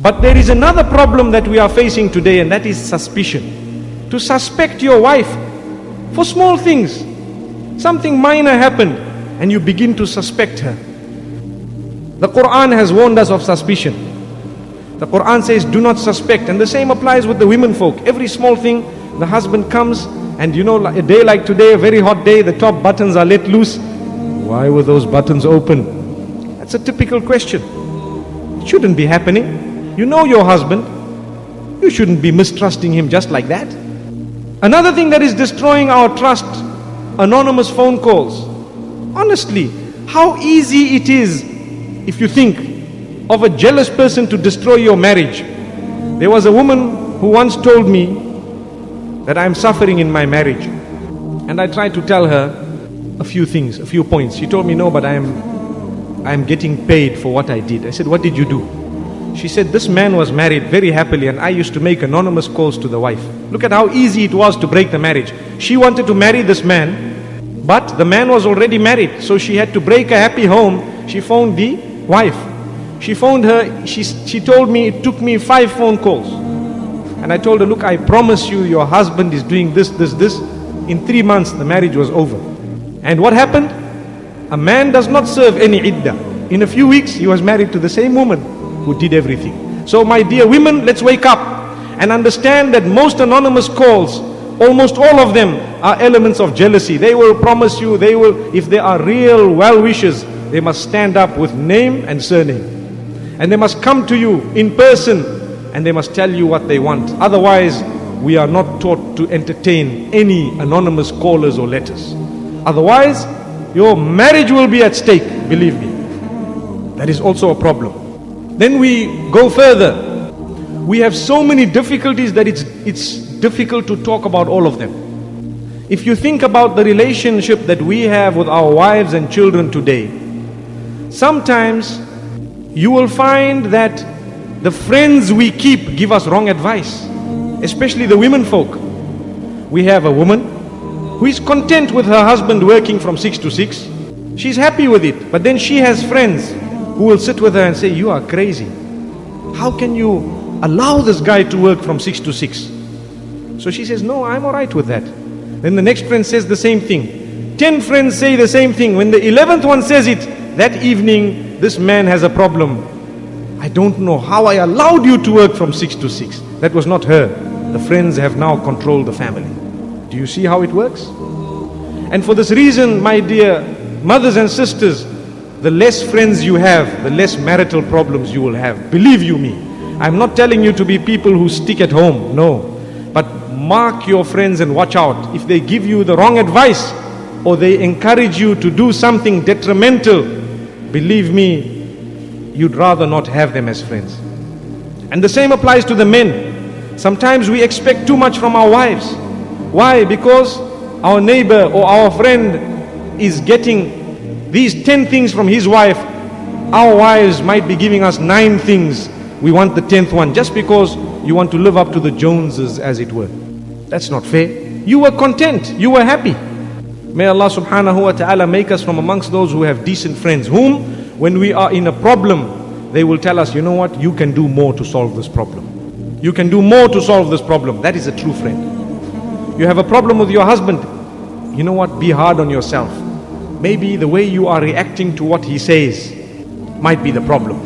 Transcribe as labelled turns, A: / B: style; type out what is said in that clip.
A: But there is another problem that we are facing today, and that is suspicion. To suspect your wife for small things. Something minor happened and you begin to suspect her. The Quran has warned us of suspicion. The Quran says do not suspect, and the same applies with the women folk. Every small thing, the husband comes and a day like today, a very hot day, the top buttons are let loose. Why were those buttons open? That's a typical question. It shouldn't be happening. You know your husband. You shouldn't be mistrusting him just like that. Another thing that is destroying our trust, anonymous phone calls. Honestly, how easy it is, if you think, of a jealous person to destroy your marriage. There was a woman who once told me that I'm suffering in my marriage. And I tried to tell her a few things, a few points. She told me, no, but I'm getting paid for what I did. I said, what did you do? She said, this man was married very happily and I used to make anonymous calls to the wife. Look at how easy it was to break the marriage. She wanted to marry this man, but the man was already married. So she had to break a happy home. She phoned the wife. She phoned her. She told me it took me 5 phone calls. And I told her, look, I promise you your husband is doing this. In 3 months the marriage was over. And what happened? A man does not serve any iddah. In a few weeks he was married to the same woman who did everything. So my dear women, let's wake up and understand that most anonymous calls, almost all of them, are elements of jealousy. They will promise you, if they are real well-wishers, they must stand up with name and surname. And they must come to you in person and they must tell you what they want. Otherwise, we are not taught to entertain any anonymous callers or letters. Otherwise, your marriage will be at stake, believe me. That is also a problem. Then we go further. We have so many difficulties that it's difficult to talk about all of them. If you think about the relationship that we have with our wives and children today, sometimes you will find that the friends we keep give us wrong advice, especially the women folk. We have a woman who is content with her husband working from 6 to 6. She's happy with it, but then she has friends who will sit with her and say, you are crazy. How can you allow this guy to work from 6 to 6? So she says, no, I'm alright with that. Then the next friend says the same thing. 10 friends say the same thing. When the 11th one says it, that evening, this man has a problem. I don't know how I allowed you to work from 6 to 6. That was not her. The friends have now controlled the family. Do you see how it works? And for this reason, my dear mothers and sisters, the less friends you have, the less marital problems you will have. Believe you me. I'm not telling you to be people who stick at home. No. But mark your friends and watch out. If they give you the wrong advice or they encourage you to do something detrimental, believe me, you'd rather not have them as friends. And the same applies to the men. Sometimes we expect too much from our wives. Why? Because our neighbor or our friend is getting these 10 things from his wife. Our wives might be giving us 9 things. We want the 10th one just because you want to live up to the Joneses, as it were. That's not fair. You were content. You were happy. May Allah subhanahu wa ta'ala make us from amongst those who have decent friends, whom when we are in a problem, they will tell us, you know what, you can do more to solve this problem. You can do more to solve this problem. That is a true friend. You have a problem with your husband. You know what, be hard on yourself. Maybe the way you are reacting to what he says might be the problem.